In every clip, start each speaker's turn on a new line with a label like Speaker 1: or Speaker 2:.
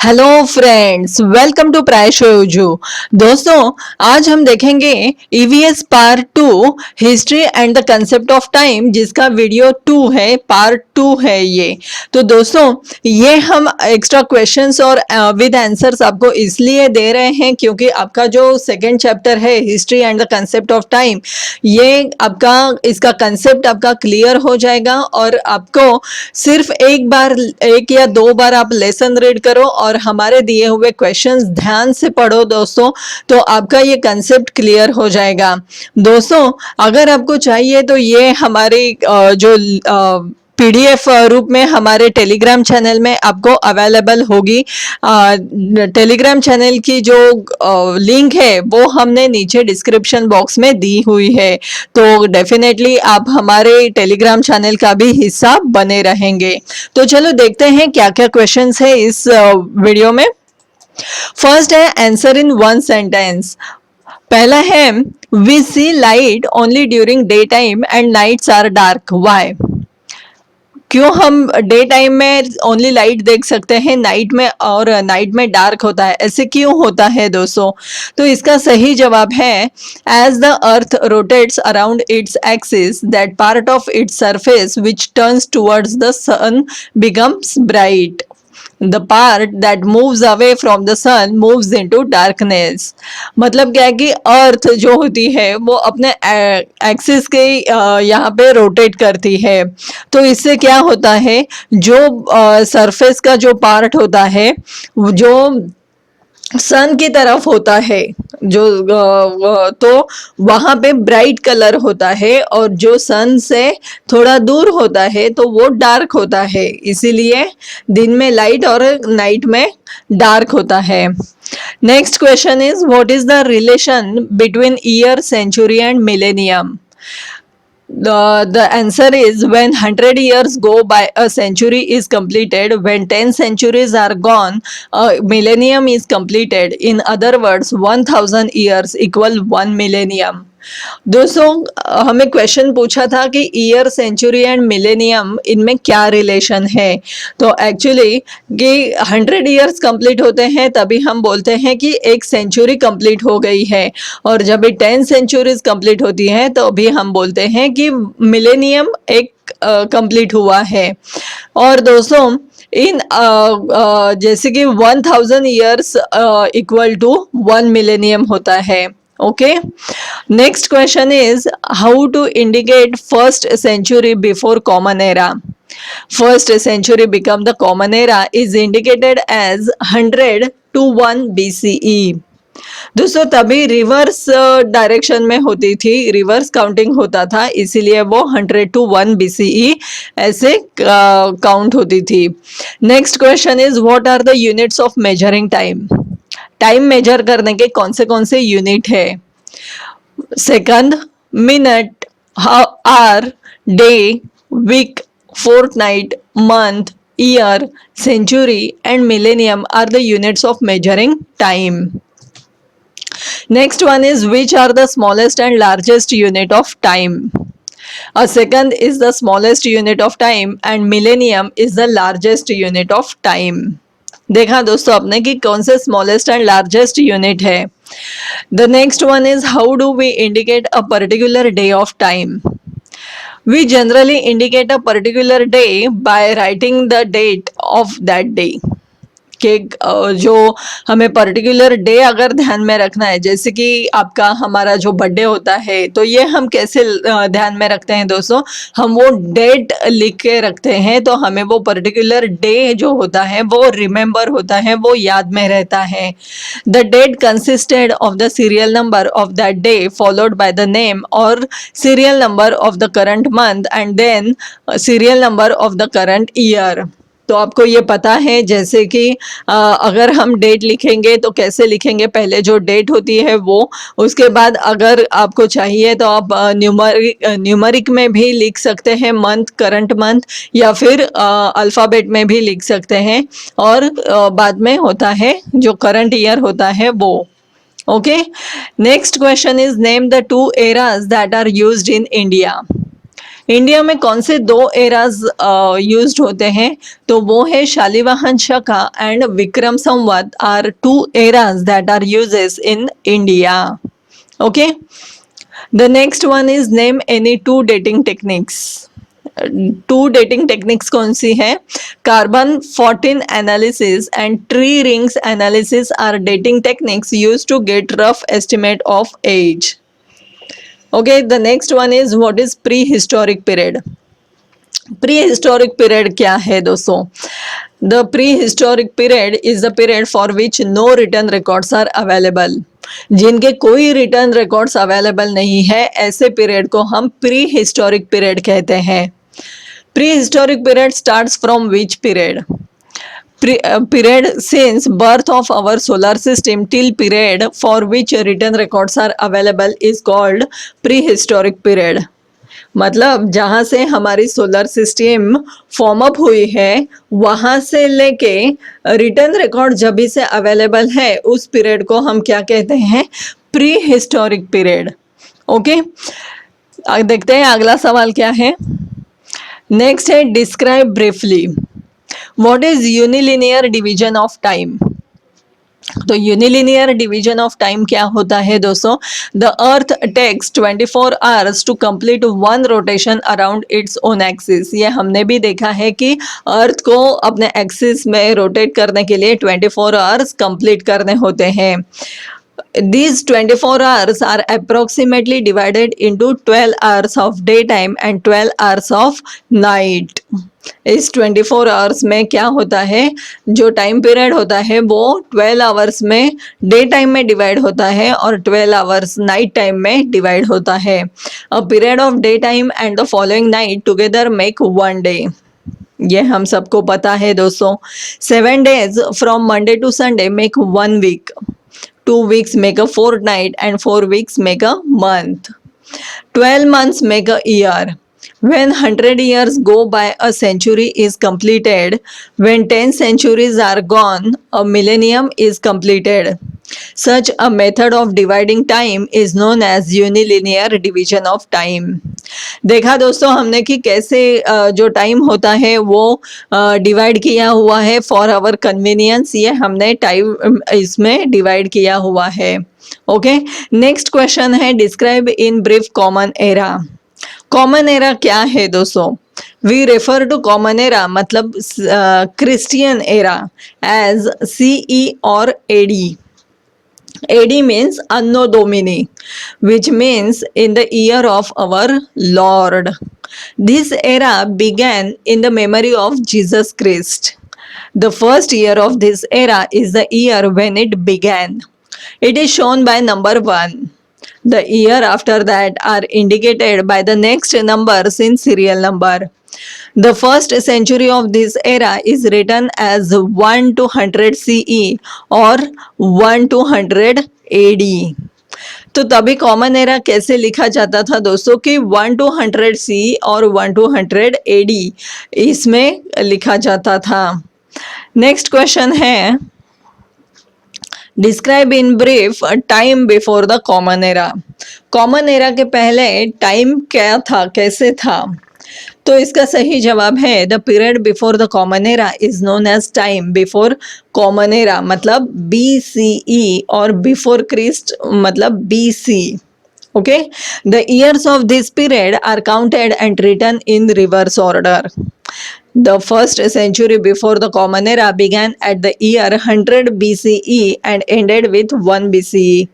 Speaker 1: Hello friends, welcome to प्रायशोजू। दोस्तों, आज हम देखेंगे EVS part 2 history and the concept of time, जिसका वीडियो 2 है, पार्ट 2 है ये। तो दोस्तों, ये हम एक्स्ट्रा क्वेश्चंस और विद आंसर्स आपको इसलिए दे रहे हैं क्योंकि आपका जो सेकेंड चैप्टर है history and the concept of time, ये आपका इसका कंसेप्ट आपका क्लियर हो जाएगा और आपको सिर्फ एक या दो बार आप लेसन रीड करो और हमारे दिए हुए क्वेश्चंस ध्यान से पढ़ो दोस्तों, तो आपका ये कंसेप्ट क्लियर हो जाएगा। दोस्तों, अगर आपको चाहिए तो ये हमारी जो पीडीएफ रूप में हमारे टेलीग्राम चैनल में आपको अवेलेबल होगी। टेलीग्राम चैनल की जो लिंक है वो हमने नीचे डिस्क्रिप्शन बॉक्स में दी हुई है, तो डेफिनेटली आप हमारे टेलीग्राम चैनल का भी हिस्सा बने रहेंगे। तो चलो देखते हैं क्या क्या क्वेश्चंस है इस वीडियो में। फर्स्ट है आंसर इन वन सेंटेंस। पहला है we see light only during day time and nights are dark, why? क्यों हम डे टाइम में ओनली लाइट देख सकते हैं, नाइट में और नाइट में डार्क होता है, ऐसे क्यों होता है दोस्तों? तो इसका सही जवाब है as the earth rotates around its axis that part of its surface which turns towards the sun becomes bright, the part that moves away from the sun moves into darkness. मतलब क्या है कि अर्थ जो होती है वो अपने एक्सिस के यहाँ पे रोटेट करती है, तो इससे क्या होता है, जो सरफेस का जो पार्ट होता है जो सन की तरफ होता है, जो तो वहां पे ब्राइट कलर होता है और जो सन से थोड़ा दूर होता है तो वो डार्क होता है, इसीलिए दिन में लाइट और नाइट में डार्क होता है। Next question is what is the relation between year, century and millennium? The answer is when 100 years go by, a century is completed. When 10 centuries are gone, a millennium is completed. In other words, 1000 years equal 1 millennium. दोस्तों, हमें question पूछा था कि year, century and millennium इनमें क्या relation है। तो actually कि 100 ईयर्स कंप्लीट होते हैं तभी हम बोलते हैं कि एक सेंचुरी कंप्लीट हो गई है, और जब भी 10 सेंचुरीज कंप्लीट होती हैं तो अभी हम बोलते हैं कि मिलेनियम एक कंप्लीट हुआ है। और दोस्तों, इन जैसे कि 1000 ईयर्स इक्वल टू 1 मिलेनियम होता है। Okay, next question is how to indicate first century before common era? First century become the common era is indicated as 100 to 1 BCE. दोस्तों, तभी रिवर्स डायरेक्शन में होती थी, रिवर्स काउंटिंग होता था, इसीलिए वो 100 to 1 BCE ऐसे काउंट होती थी। Next question is what are the units of measuring time? Time measure करने के कौन से यूनिट है? Second, minute, hour, day, week, fortnight, month, year, century and millennium are the units of measuring time. Next one is which are the smallest and largest unit of time? A second is the smallest unit of time and millennium is the largest unit of time. देखा दोस्तों आपने कि कौन से smallest and largest unit है। The next one is how do we indicate a particular day of time? We generally indicate a particular day by writing the date of that day. कि जो हमें पर्टिकुलर डे अगर ध्यान में रखना है, जैसे कि आपका हमारा जो बर्थडे होता है, तो ये हम कैसे ध्यान में रखते हैं दोस्तों? हम वो डेट लिख के रखते हैं, तो हमें वो पर्टिकुलर डे जो होता है वो रिमेंबर होता है, वो याद में रहता है। The date consisted of the serial number of that day followed by the name or serial number of the current month and then serial number of the current year. तो आपको ये पता है, जैसे कि अगर हम डेट लिखेंगे तो कैसे लिखेंगे? पहले जो डेट होती है वो, उसके बाद अगर आपको चाहिए तो आप न्यूमरिक में भी लिख सकते हैं मंथ, करंट मंथ, या फिर अल्फ़ाबेट में भी लिख सकते हैं, और बाद में होता है जो करंट ईयर होता है वो। Okay, next question is name the 2 eras that are used in India. India में कौन से दो एराज यूज्ड होते हैं? तो वो है Shalivahana Shaka and Vikram Samvat are two eras that are uses in India. Okay, the next one is name any two dating techniques. Two dating techniques कौन सी है? Carbon 14 analysis and tree rings analysis are dating techniques used to get rough estimate of age. Okay, the next one is what is prehistoric period. Prehistoric period क्या है दोस्तों? The prehistoric period is the period for which no written records are available. जिनके कोई return records available नहीं है, ऐसे period को हम प्री हिस्टोरिक पीरियड कहते हैं. Pre historic period starts from which period? Period since birth of our solar system till period for which written records are available is called prehistoric period. मतलब जहाँ से हमारी सोलर सिस्टम फॉर्म अप हुई है वहाँ से लेके रिटर्न रिकॉर्ड जब भी से अवेलेबल है उस पीरियड को हम क्या कहते हैं? Pre historic period. ओके, देखते हैं अगला सवाल क्या है. नेक्स्ट है describe briefly what is unilinear division of time. तो यूनिलिनियर डिवीजन ऑफ टाइम क्या होता है दोस्तों? The earth takes 24 hours to complete one rotation around its own axis. ये हमने भी देखा है कि अर्थ को अपने एक्सिस में रोटेट करने के लिए 24 आवर्स कंप्लीट करने होते हैं. These 24 hours are approximately divided into 12 hours of daytime and 12 hours of night. इस 24 आवर्स में क्या होता है? जो टाइम पीरियड होता है वो 12 आवर्स में डे टाइम में डिवाइड होता है और 12 आवर्स नाइट टाइम में डिवाइड होता है. A period of day time and the following night together make one day. ये हम सबको पता है दोस्तों. 7 days from Monday to Sunday make 1 week. 2 weeks make a fortnight and 4 weeks make a month. 12 months make a year. When 100 years go by, a century is completed. When 10 centuries are gone, a millennium is completed. Such a method of dividing time is known as unilinear division of time. देखा दोस्तों हमने कि कैसे जो time होता है वो divide किया हुआ है फॉर आवर कन्वीनियंस. ये हमने टाइम इसमें डिवाइड किया हुआ है. ओके, नेक्स्ट क्वेश्चन है describe in brief common era. Common era क्या है दोस्तों? We refer to common era मतलब क्रिश्चियन एरा एज CE और AD. AD means Anno Domini, which means in the year of our Lord. This era began in the memory of Jesus Christ. The first year of this era is the year when it began. It is shown by number 1. The year after that are indicated by the next numbers in serial number. The first century of this era is written as 1 to 100 CE or 1 to 100 AD. तो तभी common era कैसे लिखा जाता था दोस्तों कि 1 to 100 CE और 1 to 100 AD इसमें लिखा जाता था. नेक्स्ट क्वेश्चन है describe in brief time before the common era. Common era के पहले टाइम क्या था, कैसे था? तो इसका सही जवाब है the period before the common era is known as time before common era मतलब BCE और बिफोर क्रिस्ट मतलब BC. Okay, the years of this period are counted and written in reverse order. The first century before the common era began at the year 100 BCE and ended with 1 BCE.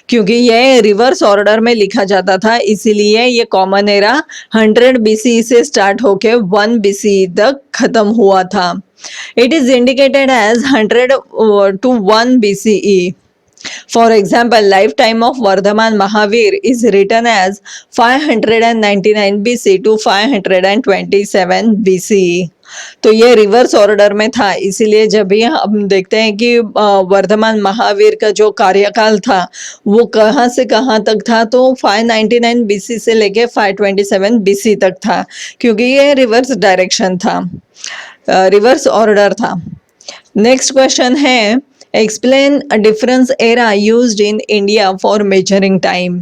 Speaker 1: क्योंकि ये reverse order में लिखा जाता था इसीलिए ये common era 100 BCE से start होके 1 BCE तक खत्म हुआ था. It is indicated as 100 to 1 BCE. For example, lifetime of Vardhaman Mahavir is written as 599 BC to 527 BC. तो ये रिवर्स ऑर्डर में था इसीलिए जब भी हम देखते हैं कि वर्धमान महावीर का जो कार्यकाल था वो कहाँ से कहाँ तक था तो 599 BC से लेके 527 BC तक था क्योंकि ये रिवर्स डायरेक्शन था, रिवर्स ऑर्डर था. नेक्स्ट क्वेश्चन है explain a different era used in India for measuring time.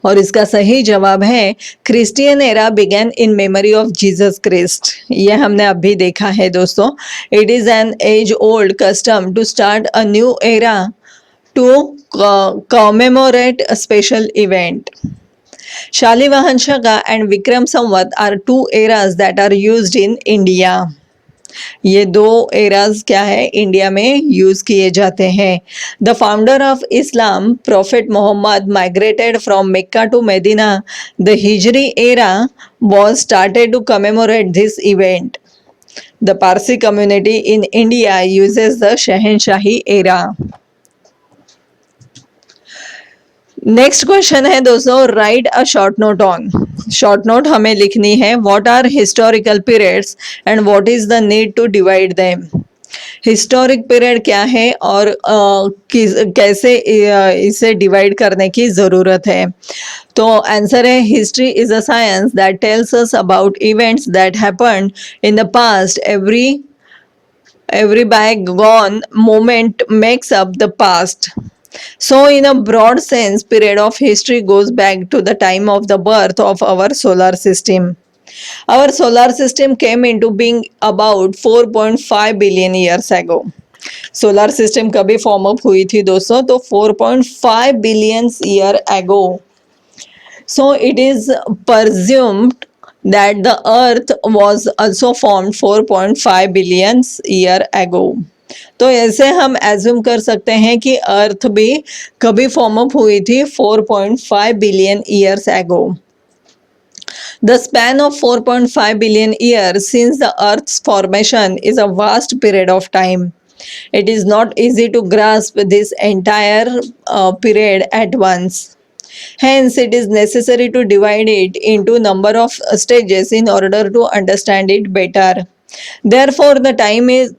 Speaker 1: और इसका सही जवाब है Christian era began in memory of Jesus Christ. ये हमने अभी देखा है दोस्तों। It is an age old custom to start a new era to commemorate a special event. Shalivahan Shaka and Vikram Samvat are two eras that are used in India. ये दो eras क्या है, इंडिया में use किए जाते हैं। The founder of Islam prophet Mohammed migrated from Mecca to Medina. The Hijri era was started to commemorate this event. The Parsi community in India uses the Shahanshahi era. Next question है दोस्तों, write a short note on. Short note हमें लिखनी है, what are historical periods and what is the need to divide them. Historic period क्या है और कैसे इसे डिवाइड करने की ज़रूरत है। तो आंसर है, history is a science that tells us about events that happened in the past. every bygone moment makes up the past. So in a broad sense, period of history goes back to the time of the birth of our solar system. Our solar system came into being about 4.5 billion years ago. Solar system कभी form up हुई थी दोस्तों, तो 4.5 billion year ago. So it is presumed that the earth was also formed 4.5 billion year ago. तो ऐसे हम assume कर सकते हैं कि अर्थ भी कभी फॉर्म अप हुई थी 4.5 billion years ago. The span of 4.5 billion years since the Earth's formation is a vast period of time. It is not easy to grasp this entire period at once. Hence, it is necessary to divide it into number of stages in order to understand it better. Therefore, the time is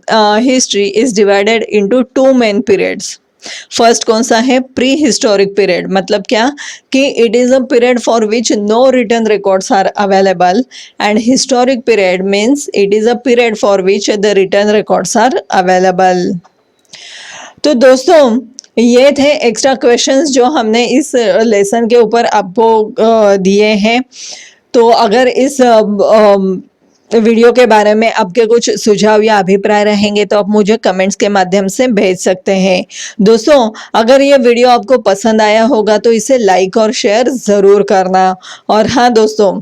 Speaker 1: history is divided into two main periods. First कौन सा है, pre historic period. मतलब क्या कि it is a period for which no written records are available, and historic period means it is a period for which the written records are available. तो दोस्तों ये थे एक्स्ट्रा क्वेश्चंस जो हमने इस लेसन के ऊपर आपको दिए हैं. तो अगर इस वीडियो के बारे में आपके कुछ सुझाव या अभिप्राय रहेंगे तो आप मुझे कमेंट्स के माध्यम से भेज सकते हैं. दोस्तों अगर ये वीडियो आपको पसंद आया होगा तो इसे लाइक और शेयर ज़रूर करना. और हाँ दोस्तों,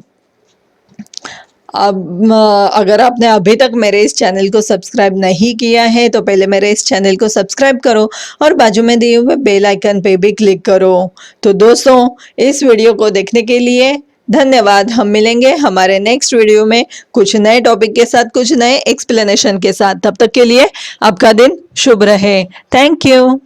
Speaker 1: अब अगर आपने अभी तक मेरे इस चैनल को सब्सक्राइब नहीं किया है तो पहले मेरे इस चैनल को सब्सक्राइब करो और बाजू में दिए हुए बेल आइकन पे भी क्लिक करो. तो दोस्तों इस वीडियो को देखने के लिए धन्यवाद. हम मिलेंगे हमारे नेक्स्ट वीडियो में कुछ नए टॉपिक के साथ, कुछ नए एक्सप्लेनेशन के साथ. तब तक के लिए आपका दिन शुभ रहे. Thank you.